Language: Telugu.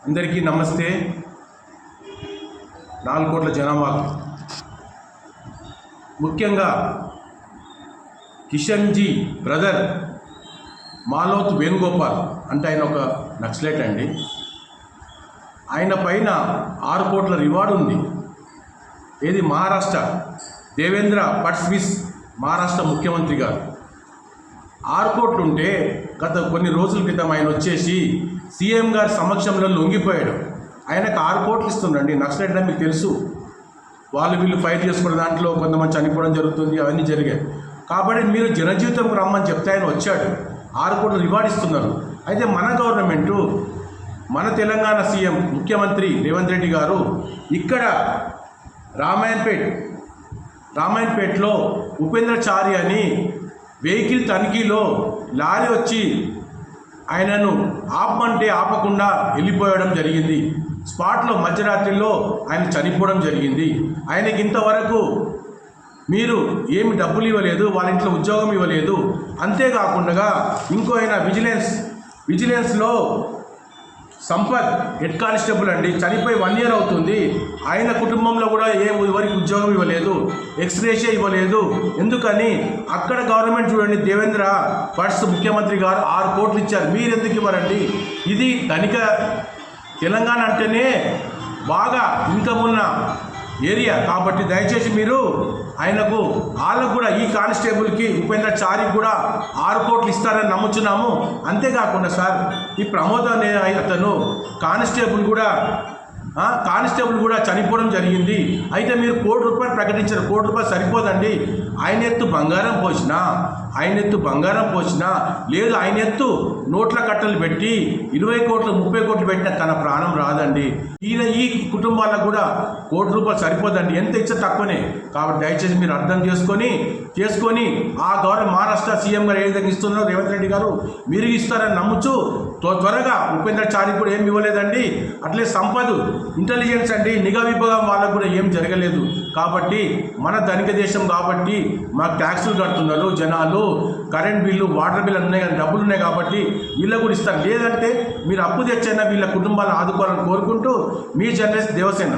అందరికీ నమస్తే. 4 కోట్ల జనాభాకు ముఖ్యంగా కిషన్ జీ బ్రదర్ మాలోత్ వేణుగోపాల్ అంటే ఆయన ఒక నక్సలైట్ అండి. ఆయన పైన 6 కోట్ల రివార్డు ఉంది. ఏది మహారాష్ట్ర దేవేంద్ర ఫడ్నవీస్ మహారాష్ట్ర ముఖ్యమంత్రి గారు 6 కోట్లు ఉంటే గత కొన్ని రోజుల క్రితం ఆయన వచ్చేసి సీఎం గారి సమక్షంలో లొంగిపోయాడు. ఆయనకు 6 కోట్లు ఇస్తుండండి. నక్సలైట్ అని మీకు తెలుసు. వీళ్ళు ఫైట్ చేసుకున్న దాంట్లో కొంతమంది చనిపోవడం జరుగుతుంది, అవన్నీ జరిగాయి. కాబట్టి మీరు జనజీవితంకు రమ్మని చెప్తే ఆయన వచ్చాడు. 6 కోట్లు రివార్డు ఇస్తున్నారు. అయితే మన గవర్నమెంటు, మన తెలంగాణ సీఎం ముఖ్యమంత్రి రేవంత్ రెడ్డి గారు ఇక్కడ రామాయణపేటలో ఉపేంద్రచారి అని వెహికల్ తనిఖీలో లారీ వచ్చి ఆయనను ఆపమంటే ఆపకుండా వెళ్ళిపోవడం జరిగింది. స్పాట్లో మధ్యరాత్రిలో ఆయన చనిపోవడం జరిగింది. ఆయనకి ఇంతవరకు మీరు ఏమి డబ్బులు ఇవ్వలేదు, వాళ్ళ ఇంట్లో ఉద్యోగం ఇవ్వలేదు. అంతేకాకుండా ఇంకో ఆయన విజిలెన్స్లో సంపత్ హెడ్ కానిస్టేబుల్ అండి, చనిపోయి 1 year అవుతుంది. ఆయన కుటుంబంలో కూడా ఎవరికి ఉద్యోగం ఇవ్వలేదు, ఎక్స్గ్రేషియా ఇవ్వలేదు. ఎందుకని అక్కడ గవర్నమెంట్ చూడండి, దేవేంద్ర ఫడ్నవీస్ ముఖ్యమంత్రి గారు 6 కోట్లు ఇచ్చారు. మీరు ఎందుకు ఇవ్వరండి? ఇది ధనిక తెలంగాణ అంటేనే బాగా ఇన్కమ్ ఉన్న ఏరియా. కాబట్టి దయచేసి మీరు వాళ్ళకు కూడా ఈ కానిస్టేబుల్కి ఉపేంద్రచారికి కూడా 6 కోట్లు ఇస్తారని నమ్ముచున్నాము. అంతేకాకుండా సార్, ఈ ప్రమోద్ అనే అతను కానిస్టేబుల్ కూడా చనిపోవడం జరిగింది. అయితే మీరు ₹1 కోటి ప్రకటించారు. ₹1 కోటి సరిపోదండి. ఆయన ఎత్తు బంగారం పోసినా లేదు, ఆయన ఎత్తు నోట్ల కట్టలు పెట్టి 20 కోట్లు 30 కోట్లు పెట్టిన తన ప్రాణం రాదండి. ఈ కుటుంబాలకు కూడా ₹1 కోటి సరిపోదండి. ఎంత ఇచ్చా తక్కువనే. కాబట్టి దయచేసి మీరు అర్థం చేసుకొని ఆ మహారాష్ట్ర సీఎం గారు ఏ విధంగా ఇస్తున్నారో రేవంత్ రెడ్డి గారు మీరు ఇస్తారని నమ్ముచు త్వరగా ఉపేంద్రచారికి కూడా ఏమి ఇవ్వలేదండి. అట్లే సంపద ఇంటెలిజెన్స్ అండి, నిఘా విభాగం వాళ్ళకు కూడా ఏం జరగలేదు. కాబట్టి మన ధనిక దేశం కాబట్టి మాకు ట్యాక్సులు కడుతున్నారు జనాలు, కరెంట్ బిల్లు, వాటర్ బిల్లు ఉన్నాయి, డబ్బులు ఉన్నాయి. కాబట్టి వీళ్ళకు కూడా ఇస్తారు. లేదంటే మీరు అప్పు తెచ్చైనా వీళ్ళ కుటుంబాలను ఆదుకోవాలని కోరుకుంటూ మీ జర్నలిస్ట్ దేవసేన.